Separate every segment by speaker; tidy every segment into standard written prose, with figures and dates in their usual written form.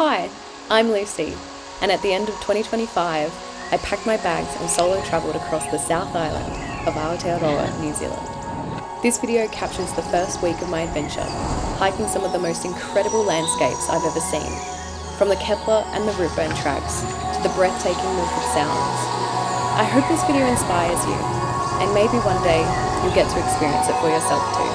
Speaker 1: Hi, I'm Lucy, and at the end of 2025, I packed my bags and solo travelled across the South Island of Aotearoa, New Zealand. This video captures the first week of my adventure, hiking some of the most incredible landscapes I've ever seen, from the Kepler and the Routeburn Tracks to the breathtaking Milford Sounds. I hope this video inspires you, and maybe one day you'll get to experience it for yourself too.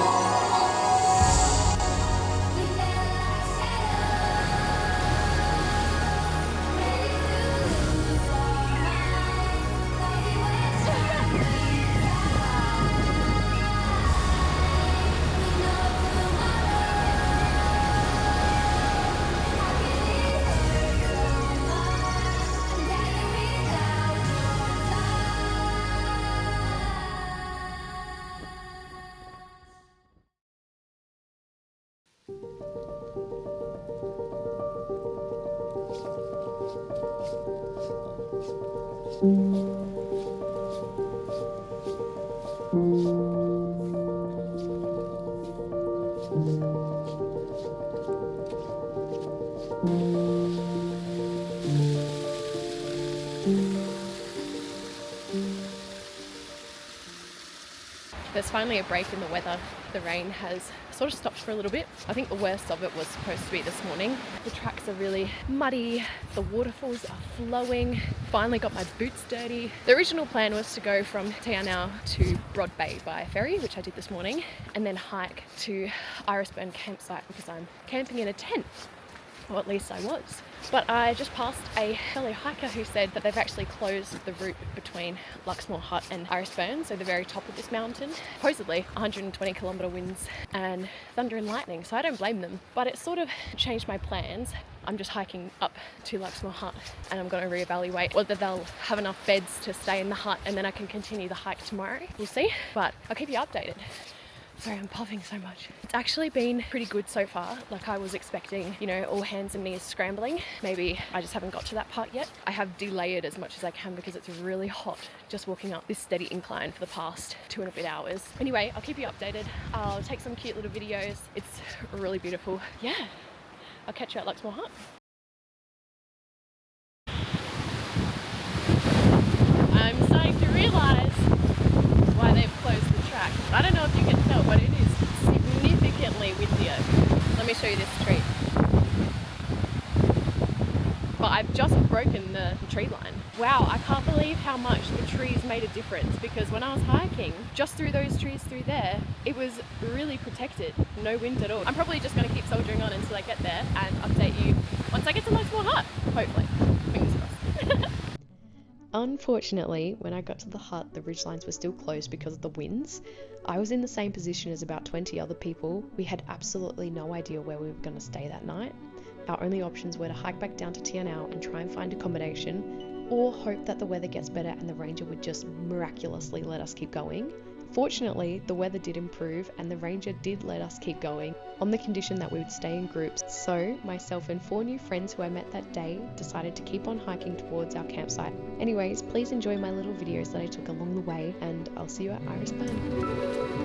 Speaker 2: There's finally a break in the weather. The rain has sort of stopped for a little bit. I think the worst of it was supposed to be this morning. The tracks are really muddy, the waterfalls are flowing. Finally got my boots dirty. The original plan was to go from Te Anau to Broad Bay by ferry, which I did this morning, and then hike to Routeburn campsite because I'm camping in a tent. Or at least I was. But I just passed a fellow hiker who said that they've actually closed the route between Luxmore Hut and Routeburn, so the very top of this mountain. Supposedly 120 kilometre winds and thunder and lightning, so I don't blame them. But it sort of changed my plans. I'm just hiking up to Luxmore Hut and I'm going to reevaluate whether they'll have enough beds to stay in the hut and then I can continue the hike tomorrow. We'll see, but I'll keep you updated. Sorry, I'm puffing so much. It's actually been pretty good so far. Like I was expecting, all hands and knees scrambling. Maybe I just haven't got to that part yet. I have delayered as much as I can because it's really hot just walking up this steady incline for the past 2 and a bit hours. Anyway, I'll keep you updated. I'll take some cute little videos. It's really beautiful. Yeah, I'll catch you at Luxmore Hut. I'm starting to realise why they've closed the track. I don't know if you can tell, but it is significantly windier. Let me show you this tree. But I've just broken the tree line. Wow, I can't believe how much the trees made a difference, because when I was hiking, just through those trees through there, it was really protected. No wind at all. I'm probably just going to keep soldiering on until I get there and update you once I get to Luxmore Hut, hopefully. Fingers crossed. Unfortunately, when I got to the hut, the ridgelines were still closed because of the winds. I was in the same position as about 20 other people. We had absolutely no idea where we were going to stay that night. Our only options were to hike back down to Te Anau and try and find accommodation, or hope that the weather gets better and the ranger would just miraculously let us keep going. Fortunately, the weather did improve and the ranger did let us keep going on the condition that we would stay in groups. So myself and 4 new friends who I met that day decided to keep on hiking towards our campsite. Anyways, please enjoy my little videos that I took along the way, and I'll see you at Routeburn.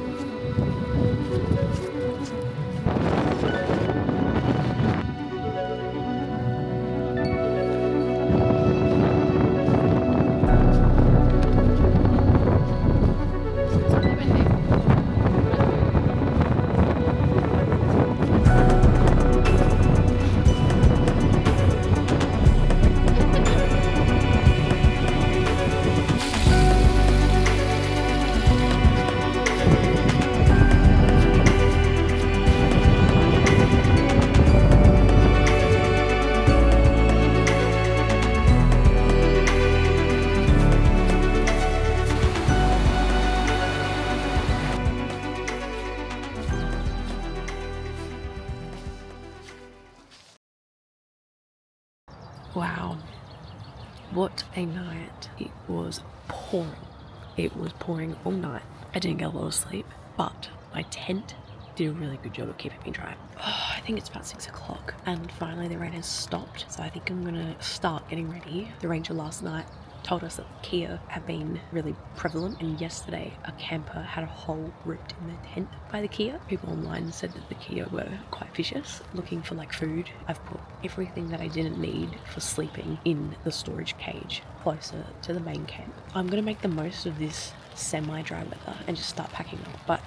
Speaker 2: Wow, what a night. It was pouring. It was pouring all night. I didn't get a lot of sleep, but my tent did a really good job of keeping me dry. I think it's about 6 o'clock and finally the rain has stopped, so I think I'm gonna start getting ready. The ranger last night
Speaker 3: told us that Kia have been really prevalent, and yesterday a camper had a hole ripped in their tent by the Kia. People online said that the Kia were quite vicious, looking for like food. I've put everything that I didn't need for sleeping in the storage cage closer to the main camp. I'm gonna make the most of this semi-dry weather and just start packing up, but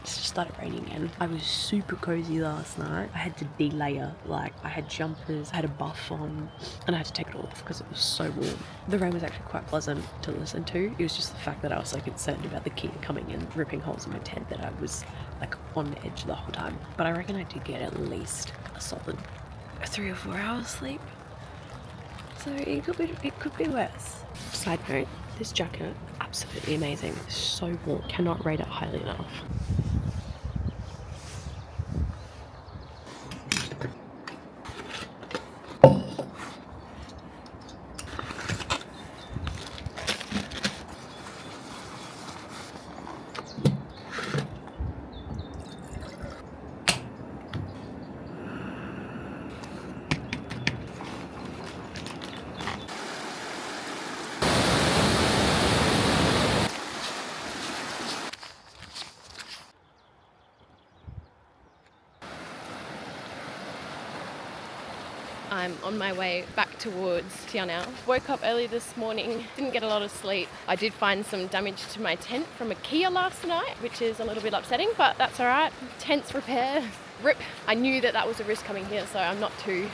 Speaker 3: it's just started raining and I was super cozy last night. I had to de-layer, like I had jumpers, I had a buff on, and I had to take it off because it was so warm. The rain was actually quite pleasant to listen to. It was just the fact that I was so concerned about the Kia coming and ripping holes in my tent that I was like on edge the whole time. But I reckon I did get at least a solid 3 or 4 hours sleep, so it could be worse. Side note, this jacket, absolutely amazing. It's so warm. Cannot rate it highly enough.
Speaker 2: I'm on my way back towards Te Anau. Woke up early this morning, didn't get a lot of sleep. I did find some damage to my tent from a Kia last night, which is a little bit upsetting, but that's all right. Tents repair, rip. I knew that that was a risk coming here, so I'm not too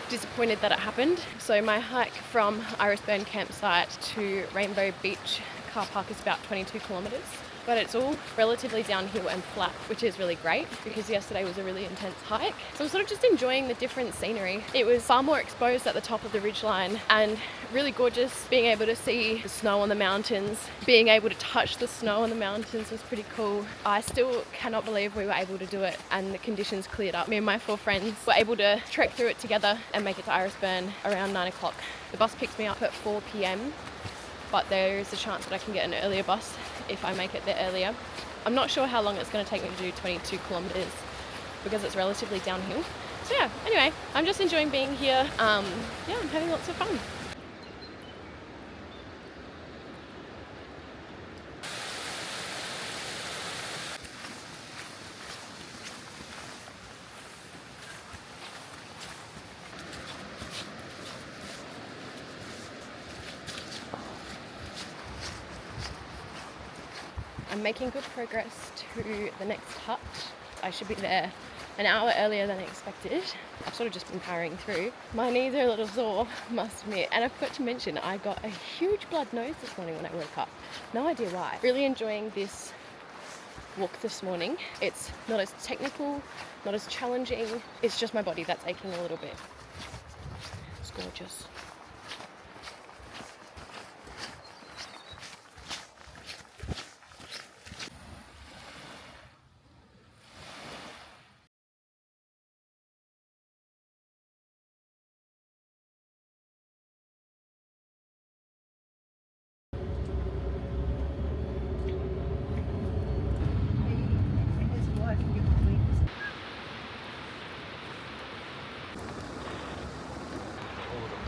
Speaker 2: disappointed that it happened. So my hike from Routeburn campsite to Rainbow Beach car park is about 22 kilometres. But it's all relatively downhill and flat, which is really great because yesterday was a really intense hike. So I'm sort of just enjoying the different scenery. It was far more exposed at the top of the ridgeline and really gorgeous. Being able to see the snow on the mountains, being able to touch the snow on the mountains was pretty cool. I still cannot believe we were able to do it and the conditions cleared up. Me and my 4 friends were able to trek through it together and make it to Routeburn around 9 o'clock. The bus picks me up at 4 p.m. but there is a chance that I can get an earlier bus if I make it there earlier. I'm not sure how long it's going to take me to do 22 kilometres because it's relatively downhill. So yeah, anyway, I'm just enjoying being here. I'm having lots of fun. I'm making good progress to the next hut. I should be there an hour earlier than expected. I've sort of just been powering through. My knees are a little sore, must admit. And I forgot to mention, I got a huge blood nose this morning when I woke up. No idea why. Really enjoying this walk this morning. It's not as technical, not as challenging. It's just my body that's aching a little bit. It's gorgeous.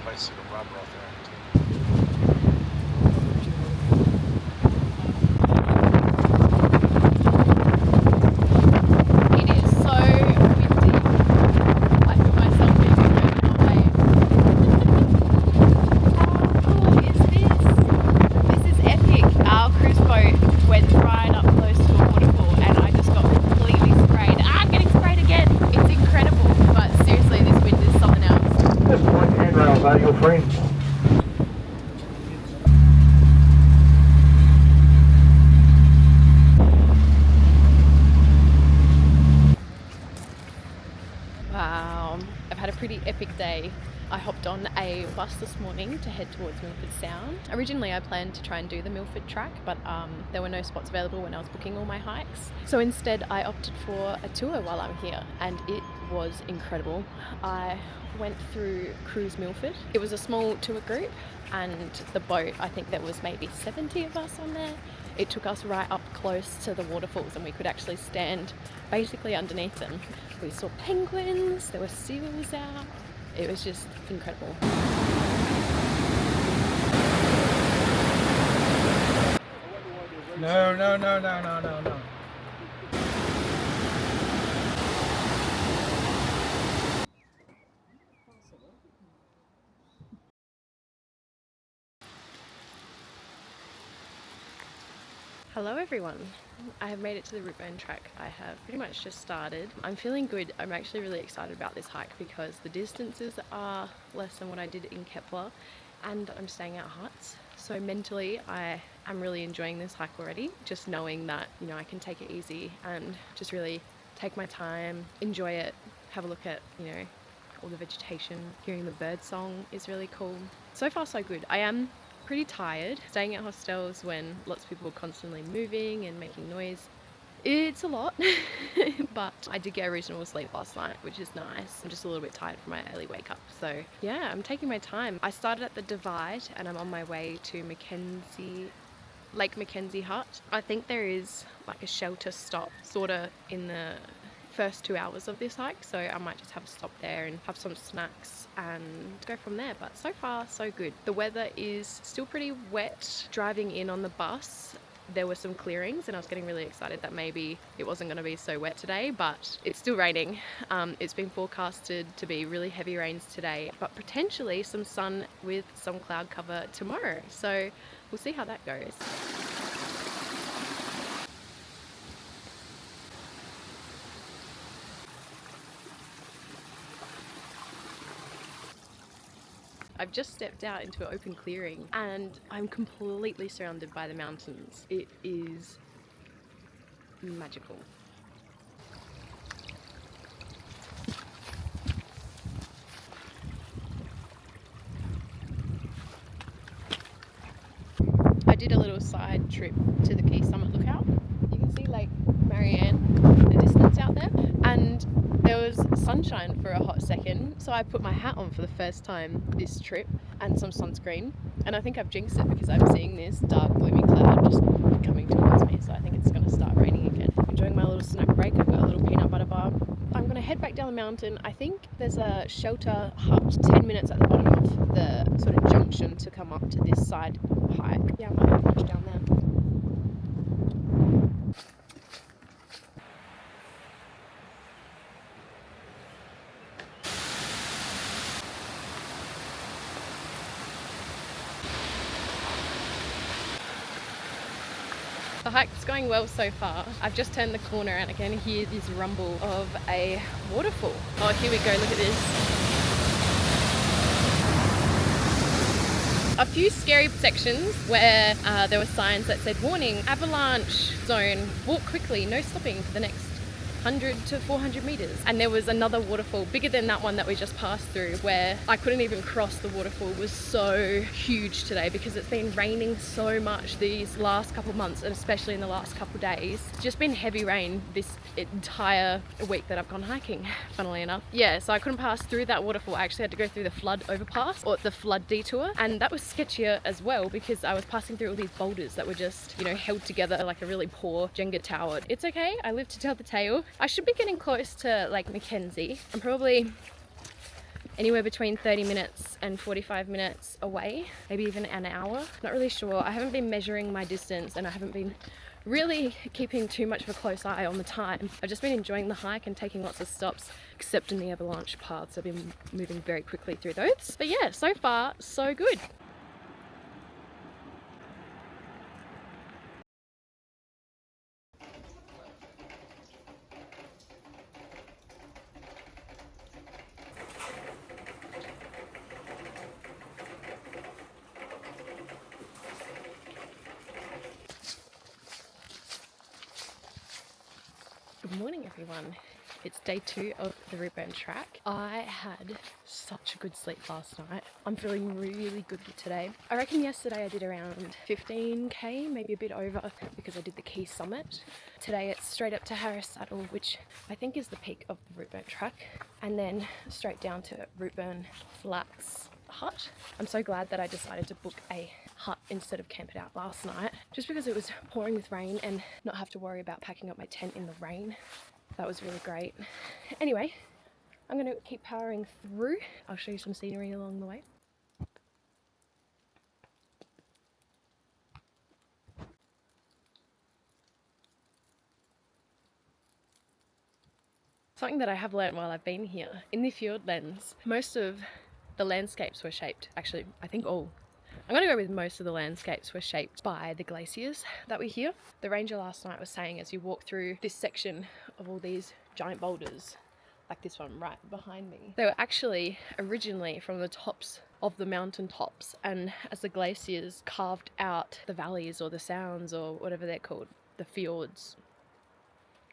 Speaker 4: Place of rubber off there.
Speaker 2: It is so windy. I feel myself being blown away. How cool is this? This is epic. Our cruise boat went right up close to a waterfall and I just got completely sprayed. I'm getting sprayed again. It's incredible, but seriously, this wind is something else.
Speaker 4: Just one handrail, are your friends?
Speaker 2: Wow, I've had a pretty epic day. I hopped on a bus this morning to head towards Milford Sound. Originally I planned to try and do the Milford Track, but there were no spots available when I was booking all my hikes. So instead I opted for a tour while I'm here and it was incredible. I went through Cruise Milford. It was a small tour group and the boat, I think there was maybe 70 of us on there. It took us right up close to the waterfalls and we could actually stand basically underneath them. We saw penguins, there were seals out. It was just incredible.
Speaker 5: No, no, no, no, no, no, no.
Speaker 2: Hello everyone, I have made it to the Routeburn Track. I have pretty much just started. I'm feeling good. I'm actually really excited about this hike because the distances are less than what I did in Kepler and I'm staying at huts. So mentally I am really enjoying this hike already, just knowing that, you know, I can take it easy and just really take my time, enjoy it, have a look at, you know, all the vegetation. Hearing the bird song is really cool. So far so good. I am pretty tired. Staying at hostels when lots of people are constantly moving and making noise, it's a lot. But I did get a reasonable sleep last night, which is nice. I'm just a little bit tired from my early wake up. So yeah, I'm taking my time. I started at the Divide and I'm on my way to Mackenzie, Lake Mackenzie Hut. I think there is like a shelter stop sort of in the first 2 hours of this hike, so I might just have a stop there and have some snacks and go from there. But so far so good. The weather is still pretty wet. Driving in on the bus there were some clearings and I was getting really excited that maybe it wasn't going to be so wet today, but it's still raining. It's been forecasted to be really heavy rains today, but potentially some sun with some cloud cover tomorrow, so we'll see how that goes. I've just stepped out into an open clearing and I'm completely surrounded by the mountains. It is magical. I did a little side trip to the Key Summit lookout. You can see Lake Marianne in the distance out there, and there was sunshine for a hot second, so I put my hat on for the first time this trip and some sunscreen, and I think I've jinxed it because I'm seeing this dark gloomy cloud just coming towards me, so I think it's going to start raining again. Enjoying my little snack break. I've got a little peanut butter bar. I'm going to head back down the mountain. I think there's a shelter hut 10 minutes at the bottom of the sort of junction to come up to this side hike. Yeah, I might have lunch down there. The hike's going well so far. I've just turned the corner and I can hear this rumble of a waterfall. Oh, here we go, look at this. A few scary sections where there were signs that said, warning, avalanche zone, walk quickly, no stopping for the next 100 to 400 meters. And there was another waterfall bigger than that one that we just passed through where I couldn't even cross. The waterfall was so huge today because it's been raining so much these last couple of months, and especially in the last couple of days. It's just been heavy rain this entire week that I've gone hiking, funnily enough. Yeah, so I couldn't pass through that waterfall. I actually had to go through the flood overpass, or the flood detour, and that was sketchier as well because I was passing through all these boulders that were just, you know, held together like a really poor Jenga tower. It's okay, I live to tell the tale. I should be getting close to Lake Mackenzie. I'm probably anywhere between 30 minutes and 45 minutes away, maybe even an hour. Not really sure. I haven't been measuring my distance and I haven't been really keeping too much of a close eye on the time. I've just been enjoying the hike and taking lots of stops, except in the avalanche paths. I've been moving very quickly through those. But yeah, so far, so good. Good morning everyone. It's day 2 of the Routeburn Track. I had such a good sleep last night. I'm feeling really good today. I reckon yesterday I did around 15k, maybe a bit over, because I did the Key Summit. Today it's straight up to Harris Saddle, which I think is the peak of the Routeburn Track, and then straight down to Routeburn Flats hut. I'm so glad that I decided to book a hut instead of camp it out last night, just because it was pouring with rain and not have to worry about packing up my tent in the rain. That was really great. Anyway, I'm going to keep powering through. I'll show you some scenery along the way. Something that I have learned while I've been here, in the Fiordlands, most of the landscapes were shaped, actually I think all, I'm going to go with most of the landscapes were shaped by the glaciers that were here. The ranger last night was saying as you walk through this section of all these giant boulders, like this one right behind me, they were actually originally from the tops of the mountain tops, and as the glaciers carved out the valleys or the sounds or whatever they're called, the fjords,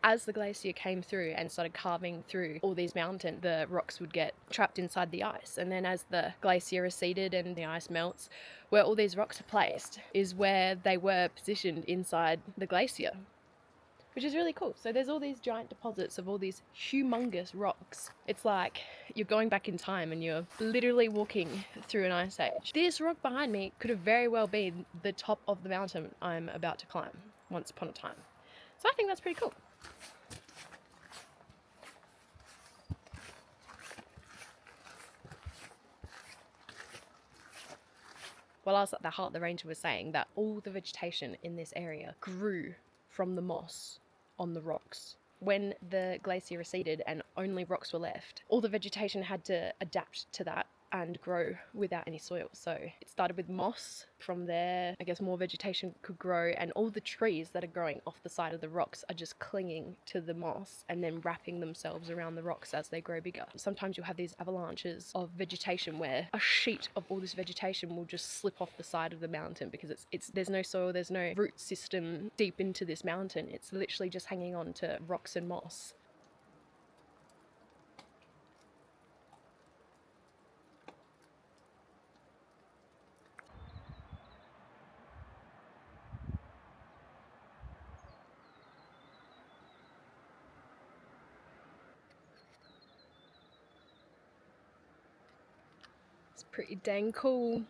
Speaker 2: as the glacier came through and started carving through all these mountains, the rocks would get trapped inside the ice. And then as the glacier receded and the ice melts, where all these rocks are placed is where they were positioned inside the glacier, which is really cool. So there's all these giant deposits of all these humongous rocks. It's like you're going back in time and you're literally walking through an ice age. This rock behind me could have very well been the top of the mountain I'm about to climb once upon a time. So I think that's pretty cool. While I was at the hut, the ranger was saying that all the vegetation in this area grew from the moss on the rocks. When the glacier receded and only rocks were left, all the vegetation had to adapt to that and grow without any soil. So it started with moss. From there, I guess more vegetation could grow, and all the trees that are growing off the side of the rocks are just clinging to the moss and then wrapping themselves around the rocks as they grow bigger. Sometimes you'll have these avalanches of vegetation where a sheet of all this vegetation will just slip off the side of the mountain because it's there's no soil, there's no root system deep into this mountain. It's literally just hanging on to rocks and moss. It's pretty dang cool.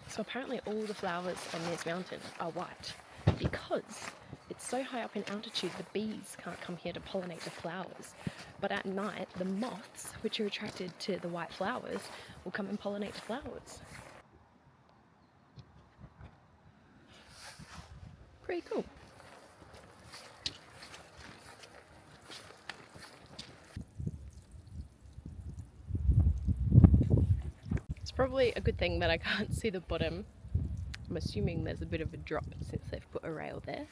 Speaker 2: So apparently all the flowers on this mountain are white because it's so high up in altitude the bees can't come here to pollinate the flowers. But at night the moths, which are attracted to the white flowers, will come and pollinate the flowers. Pretty cool. It's probably a good thing that I can't see the bottom. I'm assuming there's a bit of a drop since they've put a rail there.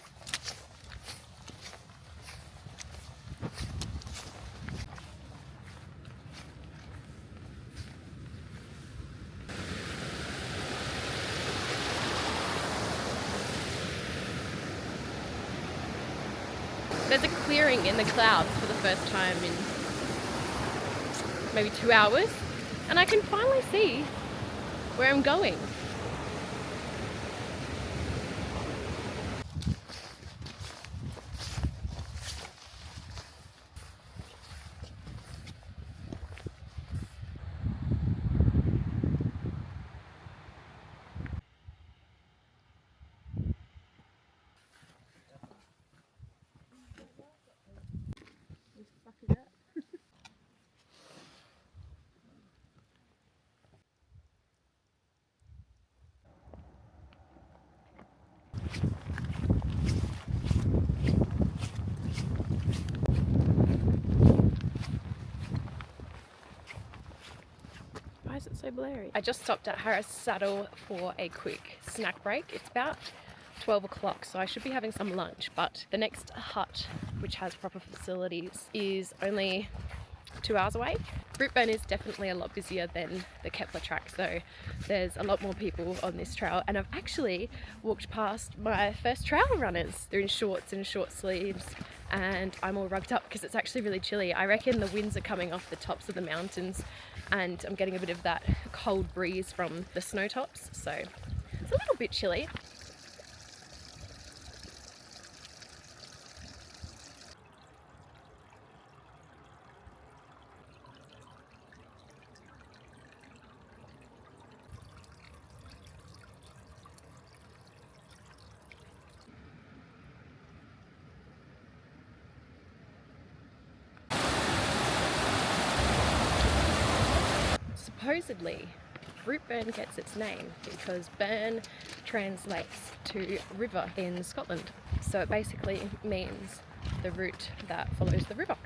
Speaker 2: There's a clearing in the clouds for the first time in maybe 2 hours, and I can finally see where I'm going. Why is it so blurry? I just stopped at Harris Saddle for a quick snack break. It's about 12 o'clock, so I should be having some lunch, but the next hut, which has proper facilities, is only 2 hours away. Routeburn is definitely a lot busier than the Kepler Track, so there's a lot more people on this trail, and I've actually walked past my first trail runners. They're in shorts and short sleeves, and I'm all rugged up because it's actually really chilly. I reckon the winds are coming off the tops of the mountains and I'm getting a bit of that cold breeze from the snow tops, so it's a little bit chilly. Supposedly, Routeburn gets its name because burn translates to river in Scotland. So it basically means the route that follows the river.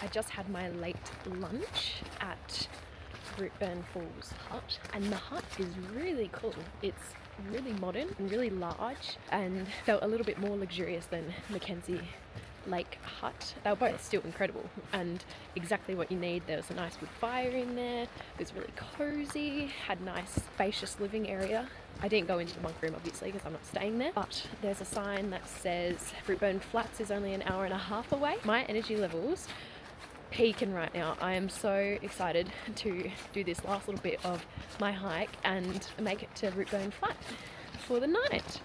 Speaker 2: I just had my late lunch at Routeburn Falls hut, and the hut is really cool. It's really modern and really large and felt a little bit more luxurious than Mackenzie Lake hut. They were both still incredible and exactly what you need. There was a nice wood fire in there. It was really cozy, had a nice spacious living area. I didn't go into the bunk room obviously because I'm not staying there, but there's a sign that says Routeburn Flats is only an hour and a half away. My energy levels peaking right now. I am so excited to do this last little bit of my hike and make it to Routeburn Flat for the night.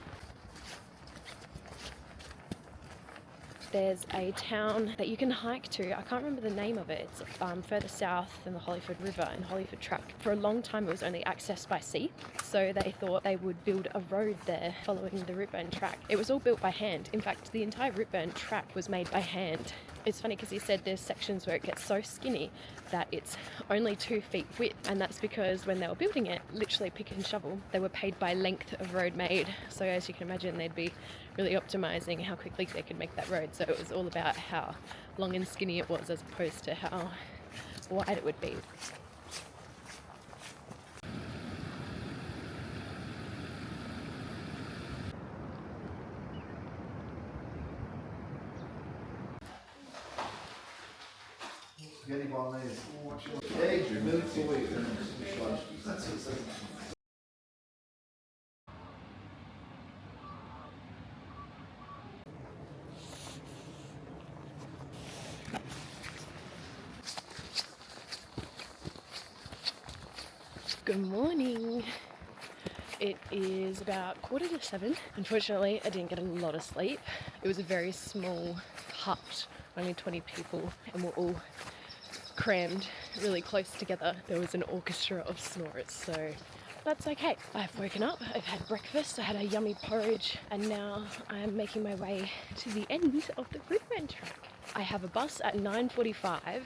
Speaker 2: There's a town that you can hike to. I can't remember the name of it. It's further south than the Hollyford River and Hollyford Track. For a long time it was only accessed by sea, so they thought they would build a road there following the Routeburn Track. It was all built by hand. In fact, the entire Routeburn Track was made by hand. It's funny because he said there's sections where it gets so skinny that it's only 2 feet width, and that's because when they were building it, literally pick and shovel, they were paid by length of road made. So as you can imagine, they'd be really optimizing how quickly they could make that road. So it was all about how long and skinny it was as opposed to how wide it would be.
Speaker 4: Spaghetti bolognese. Eggs, milk, soy. That's it.
Speaker 2: Good morning. It is about 6:45. Unfortunately, I didn't get a lot of sleep. It was a very small hut, only 20 people, and we're all crammed really close together. There was an orchestra of snores, so that's okay. I've woken up, I've had breakfast, I had a yummy porridge, and now I am making my way to the end of the Routeburn Track. I have a bus at 9:45,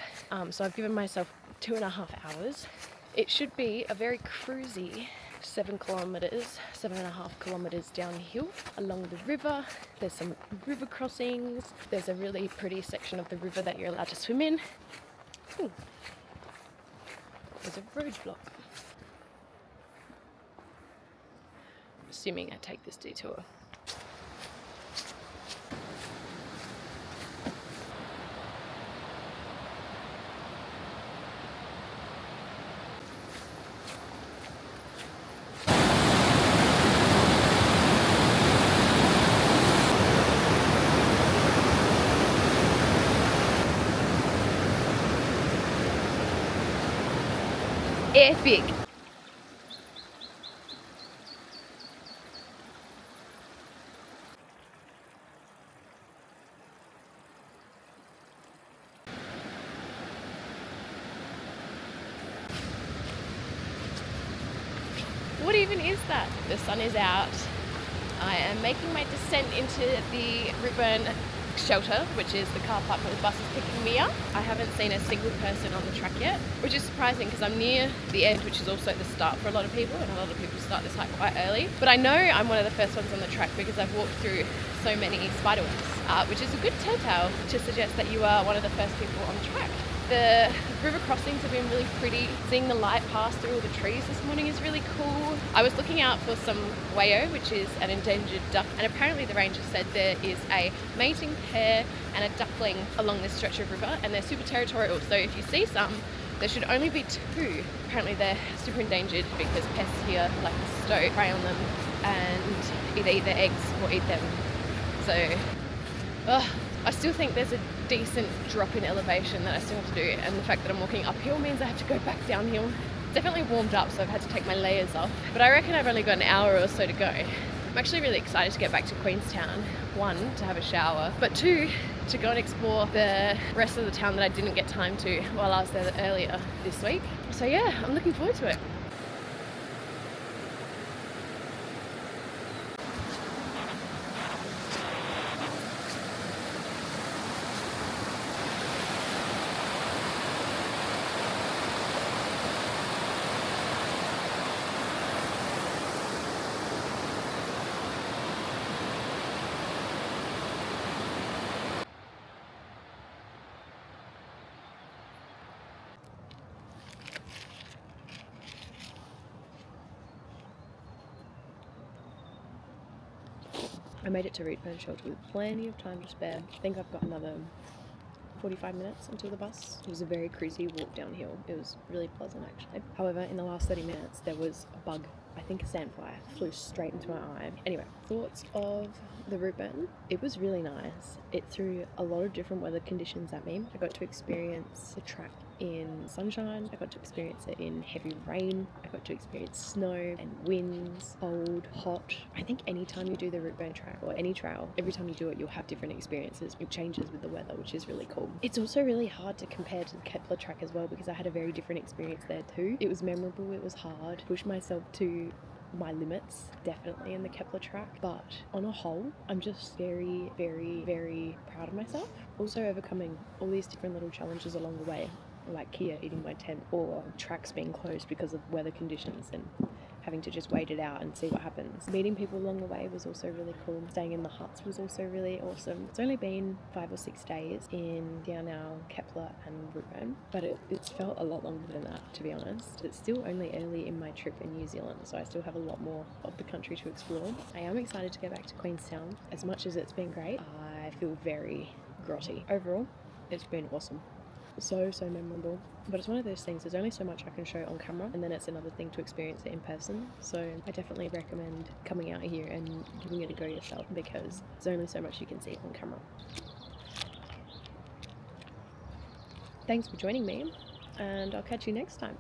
Speaker 2: so I've given myself 2.5 hours. It should be a very cruisy 7.5 kilometers downhill along the river. There's some river crossings. There's a really pretty section of the river that you're allowed to swim in. Ooh. There's a roadblock. Assuming I take this detour. Epic. What even is that? The sun is out. I am making my descent into the Routeburn shelter, which is the car park where the bus is picking me up. I haven't seen a single person on the track yet, which is surprising because I'm near the end, which is also the start for a lot of people, and a lot of people start this hike quite early. But I know I'm one of the first ones on the track because I've walked through so many spiderwebs, which is a good telltale to suggest that you are one of the first people on the track. The river crossings have been really pretty. Seeing the light pass through all the trees this morning is really cool. I was looking out for some whale, which is an endangered duck, and apparently the ranger said there is a mating pair and a duckling along this stretch of river, and they're super territorial. So if you see some, there should only be 2. Apparently they're super endangered because pests here, like the stoat, prey on them and either eat the eggs or eat them. So I still think there's a decent drop in elevation that I still have to do, and the fact that I'm walking uphill means I have to go back downhill. Definitely warmed up, so I've had to take my layers off, but I reckon I've only got an hour or so to go. I'm actually really excited to get back to Queenstown. 1, to have a shower, but 2, to go and explore the rest of the town that I didn't get time to while I was there earlier this week. So yeah, I'm looking forward to it. I made it to Routeburn Shelter with plenty of time to spare. I think I've got another 45 minutes until the bus. It was a very cruisy walk downhill. It was really pleasant actually. However, in the last 30 minutes there was a bug, I think a sandfly, flew straight into my eye. Anyway, thoughts of the Routeburn? It was really nice. It threw a lot of different weather conditions at me. I got to experience the track in sunshine, I got to experience it in heavy rain, I got to experience snow and winds, cold, hot. I think anytime you do the Routeburn Track or any trail, every time you do it you'll have different experiences. It changes with the weather, which is really cool. It's also really hard to compare to the Kepler Track as well, because I had a very different experience there too. It was memorable, it was hard, pushed myself to my limits, definitely in the Kepler Track, but on a whole, I'm just very, very, very proud of myself. Also overcoming all these different little challenges along the way, like Kia eating my tent, or tracks being closed because of weather conditions and having to just wait it out and see what happens. Meeting people along the way was also really cool. Staying in the huts was also really awesome. It's only been 5 or 6 days in Te Anau, Kepler and Routeburn, but it's felt a lot longer than that, to be honest. It's still only early in my trip in New Zealand, so I still have a lot more of the country to explore. I am excited to get back to Queenstown. As much as it's been great, I feel very grotty. Overall, it's been awesome. So memorable, but it's one of those things, there's only so much I can show on camera, and then it's another thing to experience it in person. So I definitely recommend coming out here and giving it a go yourself, because there's only so much you can see on camera. Thanks for joining me, and I'll catch you next time.